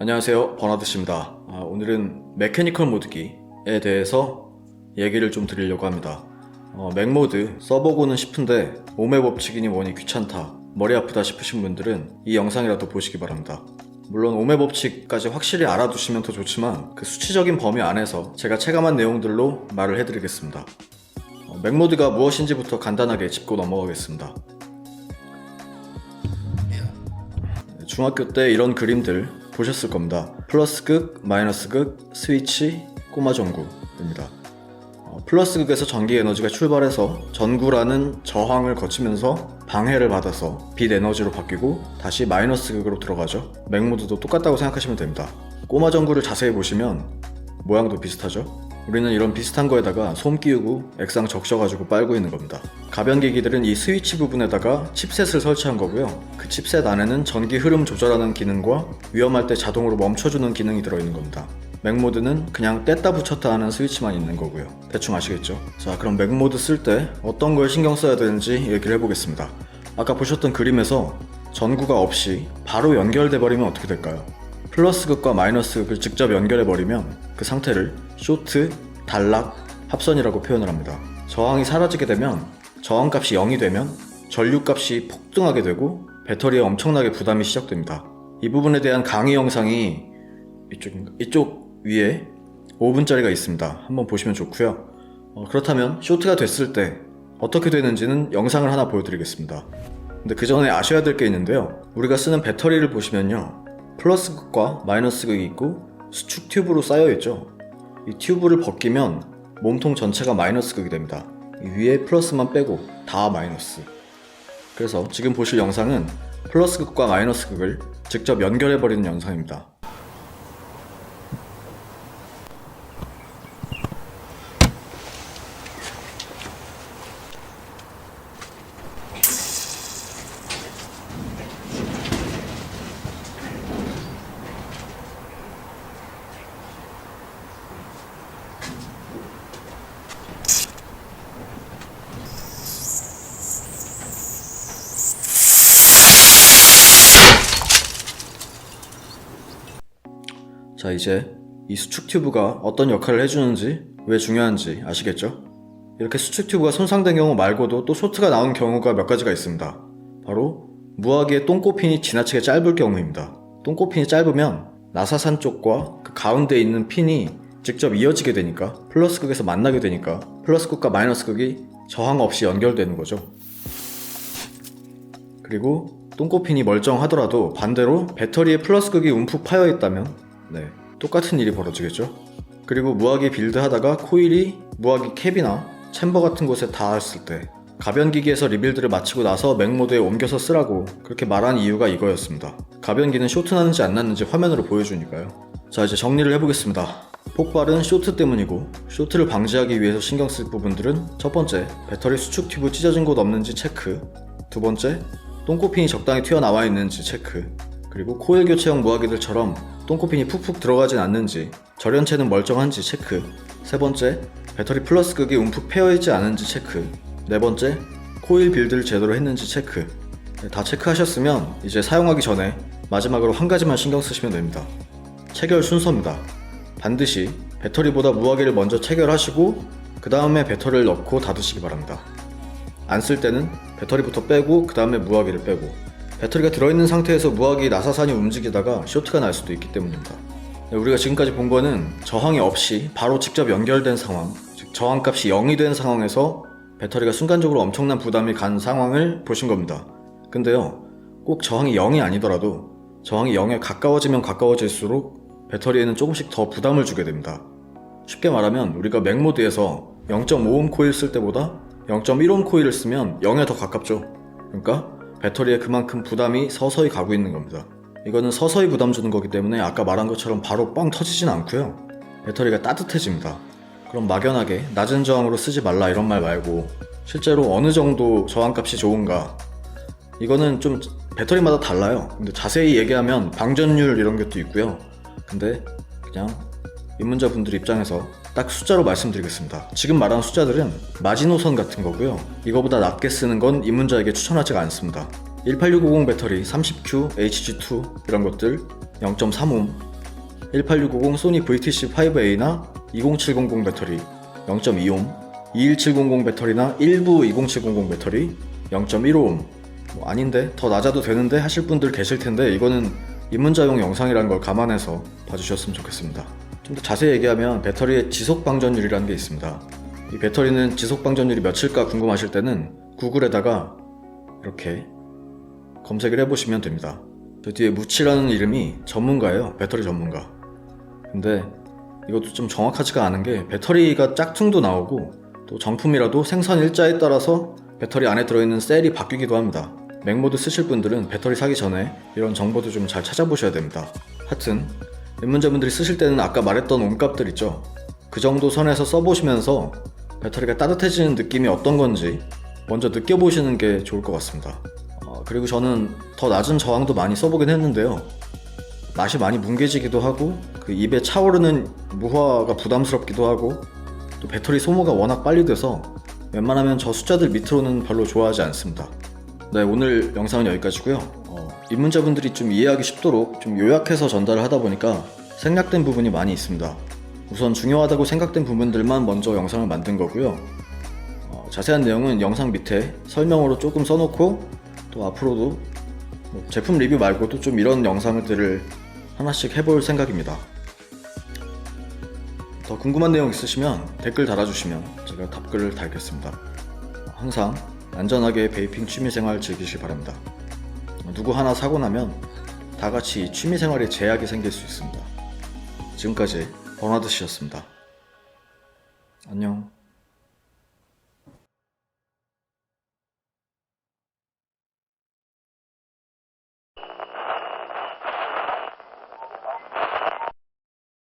안녕하세요, 버나드씨입니다. 오늘은 메캐니컬 모드기에 대해서 얘기를 좀 드리려고 합니다. 맥모드 써보고는 싶은데 몸의 법칙이니 뭐니 귀찮다, 머리 아프다 싶으신 분들은 이 영상이라도 보시기 바랍니다. 물론 오메 법칙까지 확실히 알아두시면 더 좋지만 그 수치적인 범위 안에서 제가 체감한 내용들로 말을 해드리겠습니다. 맥모드가 무엇인지부터 간단하게 짚고 넘어가겠습니다. 중학교 때 이런 그림들 보셨을 겁니다. 플러스 극, 마이너스 극, 스위치, 꼬마 전구입니다. 플러스 극에서 전기 에너지가 출발해서 전구라는 저항을 거치면서 방해를 받아서 빛 에너지로 바뀌고 다시 마이너스 극으로 들어가죠. 맥모드도 똑같다고 생각하시면 됩니다. 꼬마 전구를 자세히 보시면 모양도 비슷하죠. 우리는 이런 비슷한 거에다가 솜 끼우고 액상 적셔가지고 빨고 있는 겁니다. 가변기기들은 이 스위치 부분에다가 칩셋을 설치한 거고요. 그 칩셋 안에는 전기 흐름 조절하는 기능과 위험할 때 자동으로 멈춰주는 기능이 들어있는 겁니다. 맥모드는 그냥 뗐다 붙였다 하는 스위치만 있는 거고요. 대충 아시겠죠? 자, 그럼 맥모드 쓸 때 어떤 걸 신경 써야 되는지 얘기를 해보겠습니다. 아까 보셨던 그림에서 전구가 없이 바로 연결돼 버리면 어떻게 될까요? 플러스 극과 마이너스 극을 직접 연결해 버리면 그 상태를 쇼트, 단락, 합선이라고 표현을 합니다. 저항이 사라지게 되면 저항값이 0이 되면 전류값이 폭등하게 되고 배터리에 엄청나게 부담이 시작됩니다. 이 부분에 대한 강의 영상이 이쪽 위에 5분짜리가 있습니다. 한번 보시면 좋고요. 그렇다면 쇼트가 됐을 때 어떻게 되는지는 영상을 하나 보여드리겠습니다. 근데 그 전에 아셔야 될 게 있는데요. 우리가 쓰는 배터리를 보시면요, 플러스 극과 마이너스 극이 있고 수축 튜브로 쌓여 있죠. 이 튜브를 벗기면 몸통 전체가 마이너스 극이 됩니다. 이 위에 플러스만 빼고 다 마이너스. 그래서 지금 보실 영상은 플러스 극과 마이너스 극을 직접 연결해버리는 영상입니다. 자, 이제 이 수축 튜브가 어떤 역할을 해주는지, 왜 중요한지 아시겠죠? 이렇게 수축 튜브가 손상된 경우 말고도 또 쇼트가 나온 경우가 몇 가지가 있습니다. 바로 무화기의 똥꼬핀이 지나치게 짧을 경우입니다. 똥꼬핀이 짧으면 나사산 쪽과 그 가운데 있는 핀이 직접 이어지게 되니까, 플러스 극에서 만나게 되니까 플러스 극과 마이너스 극이 저항 없이 연결되는 거죠. 그리고 똥꼬핀이 멀쩡하더라도 반대로 배터리에 플러스 극이 움푹 파여 있다면 똑같은 일이 벌어지겠죠. 그리고 무화기 빌드 하다가 코일이 무화기 캡이나 챔버 같은 곳에 닿았을 때 가변기기에서 리빌드를 마치고 나서 맥모드에 옮겨서 쓰라고 그렇게 말한 이유가 이거였습니다. 가변기는 쇼트 나는지 안 났는지 화면으로 보여주니까요. 자, 이제 정리를 해보겠습니다. 폭발은 쇼트 때문이고, 쇼트를 방지하기 위해서 신경 쓸 부분들은 첫 번째, 배터리 수축 튜브 찢어진 곳 없는지 체크. 두 번째, 똥꼬핀이 적당히 튀어나와 있는지 체크. 그리고 코일 교체형 무화기들처럼 똥꼬핀이 푹푹 들어가진 않는지, 절연체는 멀쩡한지 체크. 세 번째, 배터리 플러스 극이 움푹 패여있지 않은지 체크. 네 번째, 코일 빌드를 제대로 했는지 체크. 다 체크하셨으면 이제 사용하기 전에 마지막으로 한 가지만 신경 쓰시면 됩니다. 체결 순서입니다. 반드시 배터리보다 무화기를 먼저 체결하시고 그 다음에 배터리를 넣고 닫으시기 바랍니다. 안 쓸 때는 배터리부터 빼고 그 다음에 무화기를 빼고, 배터리가 들어있는 상태에서 무화기 나사산이 움직이다가 쇼트가 날 수도 있기 때문입니다. 우리가 지금까지 본 거는 저항이 없이 바로 직접 연결된 상황, 즉 저항값이 0이 된 상황에서 배터리가 순간적으로 엄청난 부담이 간 상황을 보신 겁니다. 근데요, 꼭 저항이 0이 아니더라도 저항이 0에 가까워지면 가까워질수록 배터리에는 조금씩 더 부담을 주게 됩니다. 쉽게 말하면 우리가 맥모드에서 0.5옴 코일 쓸 때보다 0.1옴 코일을 쓰면 0에 더 가깝죠. 그러니까 배터리에 그만큼 부담이 서서히 가고 있는 겁니다. 이거는 서서히 부담 주는 거기 때문에 아까 말한 것처럼 바로 빵 터지진 않고요. 배터리가 따뜻해집니다. 그럼 막연하게 낮은 저항으로 쓰지 말라 이런 말 말고, 실제로 어느 정도 저항값이 좋은가, 이거는 좀 배터리마다 달라요. 근데 자세히 얘기하면 방전율 이런 것도 있고요. 근데 그냥 입문자분들 입장에서 딱 숫자로 말씀드리겠습니다. 지금 말한 숫자들은 마지노선 같은 거고요. 이거보다 낮게 쓰는 건 입문자에게 추천하지가 않습니다. 18650 배터리 30Q, HG2 이런 것들 0.3옴 18650 소니 VTC5A나 20700 배터리 0.2옴, 21700 배터리나 일부 20700 배터리 0.15옴. 아닌데 더 낮아도 되는데 하실 분들 계실 텐데 이거는 입문자용 영상이라는 걸 감안해서 봐주셨으면 좋겠습니다. 좀 더 자세히 얘기하면 배터리의 지속 방전율이라는 게 있습니다. 이 배터리는 지속 방전율이 몇일까 궁금하실 때는 구글에다가 이렇게 검색을 해보시면 됩니다. 저 뒤에 무치라는 이름이 전문가예요. 배터리 전문가. 근데 이것도 좀 정확하지가 않은 게 배터리가 짝퉁도 나오고 또 정품이라도 생산 일자에 따라서 배터리 안에 들어있는 셀이 바뀌기도 합니다. 맥모드 쓰실 분들은 배터리 사기 전에 이런 정보도 좀 잘 찾아보셔야 됩니다. 하여튼 입문자분들이 쓰실 때는 아까 말했던 옴값들 있죠? 그 정도 선에서 써보시면서 배터리가 따뜻해지는 느낌이 어떤 건지 먼저 느껴보시는 게 좋을 것 같습니다. 그리고 저는 더 낮은 저항도 많이 써보긴 했는데요. 맛이 많이 뭉개지기도 하고 그 입에 차오르는 무화가 부담스럽기도 하고 또 배터리 소모가 워낙 빨리 돼서 웬만하면 저 숫자들 밑으로는 별로 좋아하지 않습니다. 네, 오늘 영상은 여기까지고요. 입문자분들이 좀 이해하기 쉽도록 좀 요약해서 전달을 하다 보니까 생략된 부분이 많이 있습니다. 우선 중요하다고 생각된 부분들만 먼저 영상을 만든 거고요. 자세한 내용은 영상 밑에 설명으로 조금 써놓고 또 앞으로도 제품 리뷰 말고도 좀 이런 영상들을 하나씩 해볼 생각입니다. 더 궁금한 내용 있으시면 댓글 달아주시면 제가 답글을 달겠습니다. 항상 안전하게 베이핑 취미생활 즐기시기 바랍니다. 누구 하나 사고 나면 다같이 취미생활에 제약이 생길 수 있습니다. 지금까지 버나드 씨였습니다. 안녕.